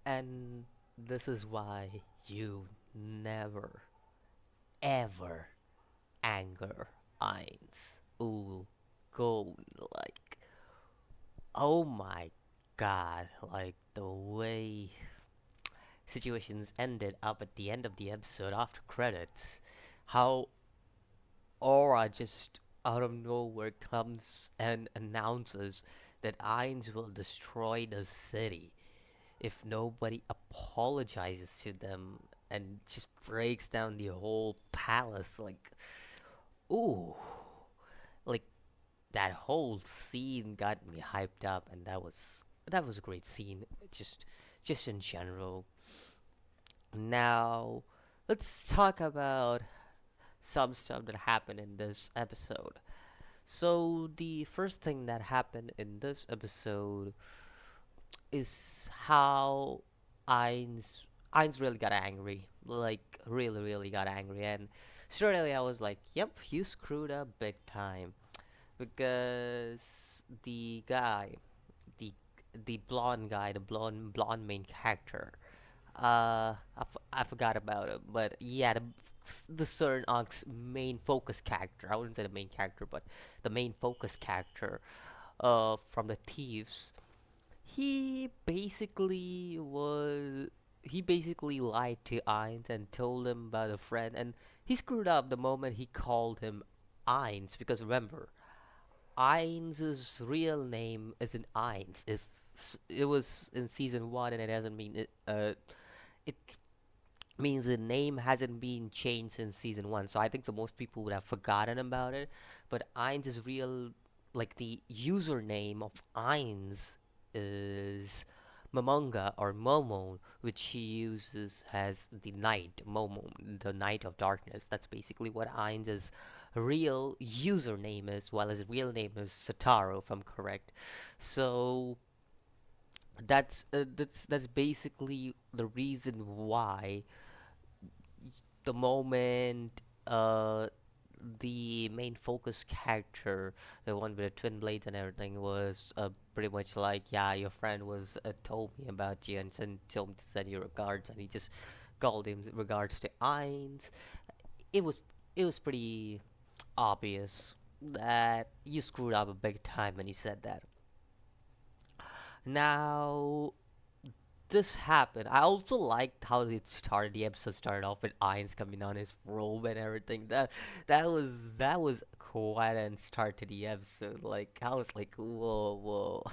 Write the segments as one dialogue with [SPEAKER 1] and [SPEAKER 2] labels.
[SPEAKER 1] And this is why you never, ever anger Ainz Ooal Gown. Like, oh my god, like the way situations ended up at the end of the episode after credits, how Aura just out of nowhere comes and announces that Ainz will destroy the city if nobody apologizes to them, and just breaks down the whole palace. Like, ooh, like that whole scene got me hyped up, and that was a great scene. Just in general. Now, let's talk about some stuff that happened in this episode. So the first thing that happened in this episode is how Ainz really got angry. Like, really got angry, and straight away I was like, "Yep, you screwed up big time." Because the guy, the the blonde guy, the blonde main character, I forgot about it, but yeah, the certain Onk's main focus character. I wouldn't say the main character, but the main focus character, from the thieves. He basically was. He basically lied to Ainz and told him about a friend, and he screwed up the moment he called him Ainz, because remember, Ainz's real name isn't Ainz. If it was in season one, and it doesn't mean it. It means the name hasn't been changed since season one. So I think the most people would have forgotten about it. But Ainz's real, like the username of Ainz is Momonga or Momon, which he uses as the night, Momon, the night of darkness. That's basically what Ainz's real username is, while his real name is Sataro, if I'm correct. So that's basically the reason why the moment the main focus character, the one with the twin blades and everything, was pretty much like, yeah, your friend was told me about you and told me to send you regards, and he just called him regards to Ainz. It was it was pretty obvious that you screwed up a big time when you said that. Now, this happened. I also liked how it started. The episode started off with Ainz coming on his robe and everything. That was quite a start to the episode. Like, I was like, whoa,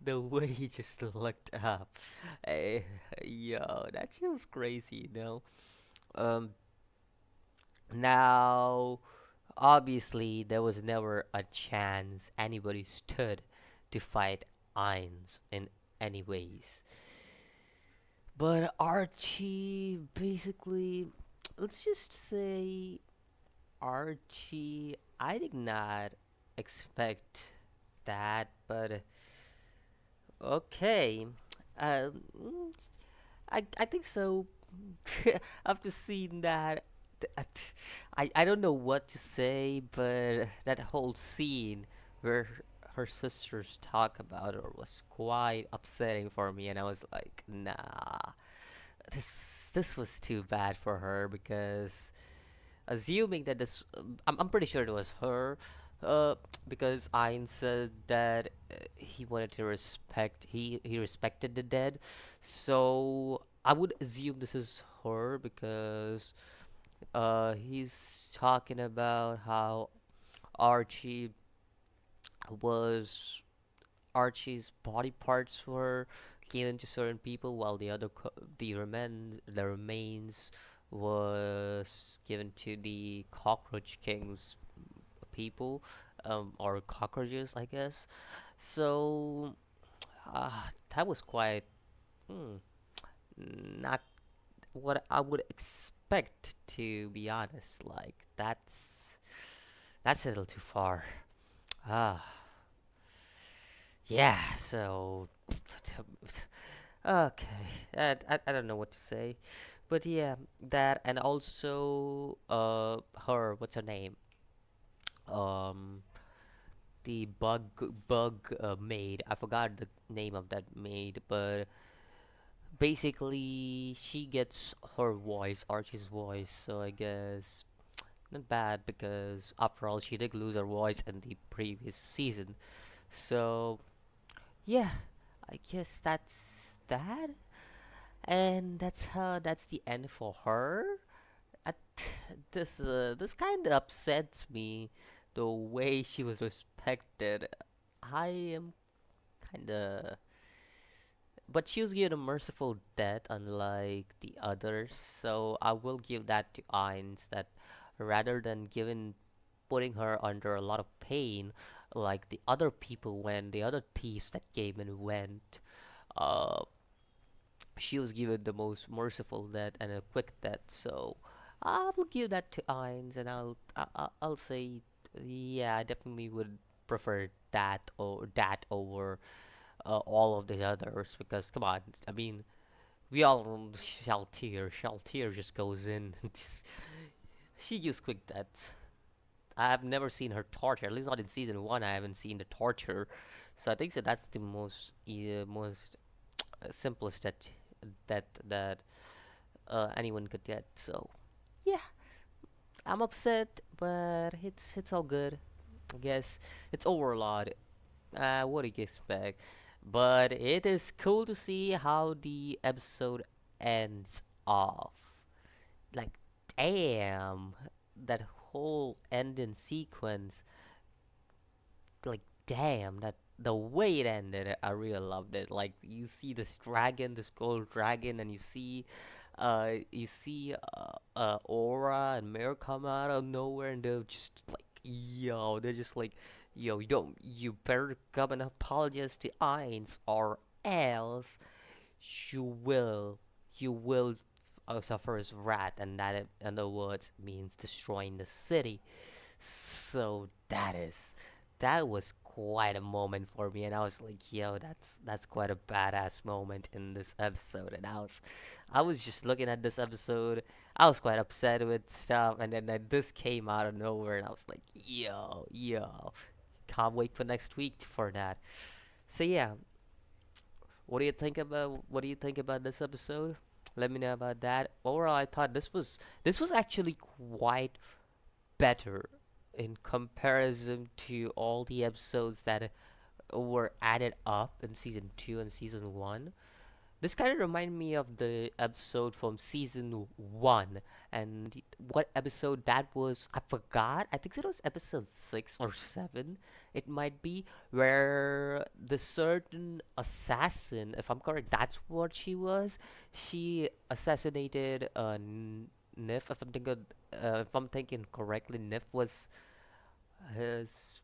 [SPEAKER 1] the way he just looked up. Eh, yo, that shit was crazy, you know. Um, Now, obviously, there was never a chance anybody stood to fight Ainz in any ways. But Archie basically, let's just say Archie, I did not expect that, but okay. Um, I think so. After seeing that, I don't know what to say, but that whole scene where her sisters talk about her was quite upsetting for me, and I was like, nah, this was too bad for her, because assuming that I'm pretty sure it was her, because Ayn said that he wanted to he respected the dead, so I would assume this is her, because he's talking about how Archie was Archie's body parts were given to certain people, while the remains was given to the Cockroach King's people, or cockroaches, I guess. So that was quite, hmm, not what I would expect, to be honest. Like, that's a little too far. Ah, yeah. So, okay. I don't know what to say, but yeah, that, and also her, what's her name? Um, the bug maid. I forgot the name of that maid, but basically she gets her voice, Archie's voice. So I guess not bad because after all, she did lose her voice in the previous season. So yeah, I guess that's that, and that's the end for her. At this kind of upsets me, the way she was respected. I am kind of, but she was given a merciful death, unlike the others. So I will give that to Ainz, that rather than giving putting her under a lot of pain, like the other people when the other thieves that came and went, uh, she was given the most merciful death and a quick death. So I will give that to Ainz, and I'll say, yeah, I definitely would prefer that over all of the others, because come on, I mean, we all know Shaltier just goes in and just, she used quick deaths. I've never seen her torture. At least not in season one. I haven't seen the torture, so I think that that's the most simplest that anyone could get. So yeah, I'm upset, but it's all good. I guess it's Overlord. What do you expect? But it is cool to see how the episode ends off. Like, damn, that whole ending sequence, like, damn, that the way it ended, I really loved it. Like, you see this dragon, this gold dragon, and you see Aura and Mare come out of nowhere, and they're just like, yo, they're just like, yo, you better come and apologize to Ainz, or else you will, you will suffer his wrath, and that, in other words, means destroying the city. So that was quite a moment for me, and I was like, yo, that's quite a badass moment in this episode. And I was just looking at this episode. I was quite upset with stuff, and then this came out of nowhere, and I was like, yo, can't wait for next week for that. So yeah, what do you think about this episode? Let me know about that. Overall, I thought this was actually quite better in comparison to all the episodes that were added up in season 2 and season 1. This kind of reminded me of the episode from season 1, and what episode that was, I forgot. I think it was episode 6 or 7. It might be, where the certain assassin, if I'm correct, that's what she was. She assassinated Nif. If I'm thinking correctly, Nif was his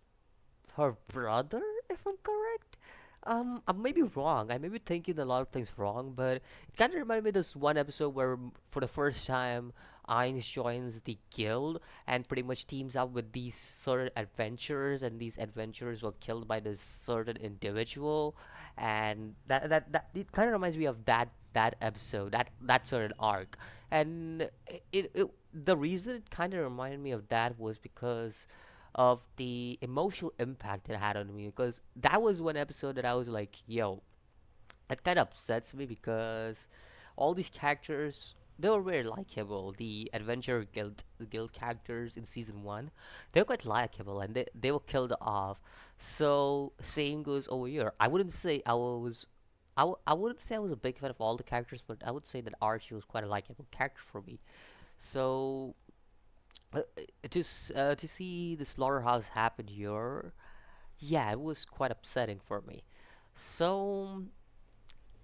[SPEAKER 1] her brother, if I'm correct. I may be wrong. I may be thinking a lot of things wrong, but it kind of reminded me of this one episode where, for the first time, Ainz joins the guild and pretty much teams up with these certain adventurers, and these adventurers were killed by this certain individual, and that it kind of reminds me of that episode, that certain arc, and the reason it kind of reminded me of that was because of the emotional impact it had on me, because that was one episode that I was like, yo, it kind of upsets me because all these characters, they were very likable. The adventure guild characters in season 1, they were quite likable, and they were killed off. So same goes over here. I wouldn't say I was a big fan of all the characters, but I would say that Archie was quite a likable character for me. So uh, to see the slaughterhouse happen here, yeah, it was quite upsetting for me. So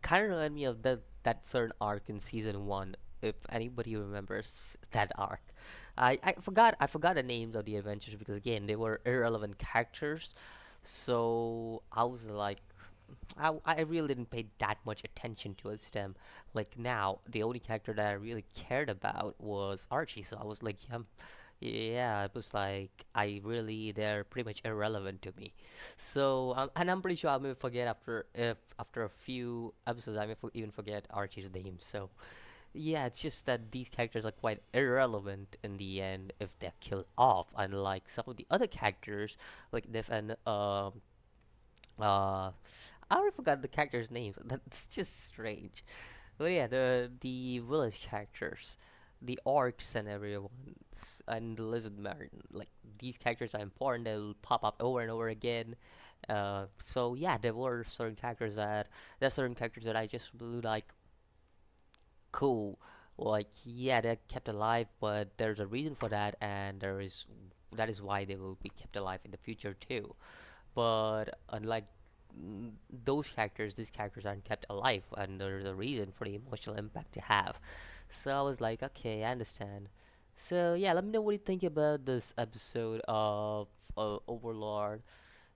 [SPEAKER 1] kind of remind me of that certain arc in season 1. If anybody remembers that arc, I forgot the names of the adventures, because again, they were irrelevant characters. So I was like, I really didn't pay that much attention towards them. Like now, the only character that I really cared about was Archie. So I was like, yeah, it was like, they're pretty much irrelevant to me. So and I'm pretty sure I may forget after a few episodes, I may even forget Archie's name. So yeah, it's just that these characters are quite irrelevant in the end if they're killed off, unlike some of the other characters like Nif and uh I already forgot the characters' names. That's just strange. But yeah, the village characters, the orcs and everyone, and the lizard man, like these characters are important. They'll pop up over and over again. So yeah, there were certain characters that there's certain characters that I just really like. Cool, like yeah, they're kept alive, but there's a reason for that, and that is why they will be kept alive in the future too. But unlike those characters, these characters aren't kept alive, and there's a reason for the emotional impact they have. So I was like, okay, I understand. So yeah, let me know what you think about this episode of Overlord.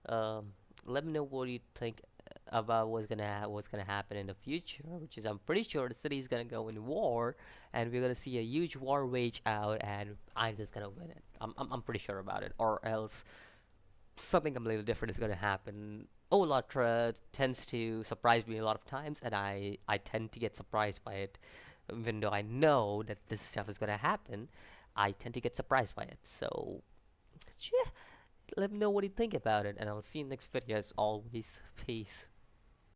[SPEAKER 1] Um, Let me know what you think about what's gonna happen in the future. Which is, I'm pretty sure the city is gonna go in war, and we're gonna see a huge war wage out, and Ainz is gonna win it. I'm pretty sure about it, or else something completely different is going to happen. Olatra tends to surprise me a lot of times, and I tend to get surprised by it. Even though I know that this stuff is going to happen, I tend to get surprised by it. So, yeah, let me know what you think about it, and I'll see you next video as always. Peace.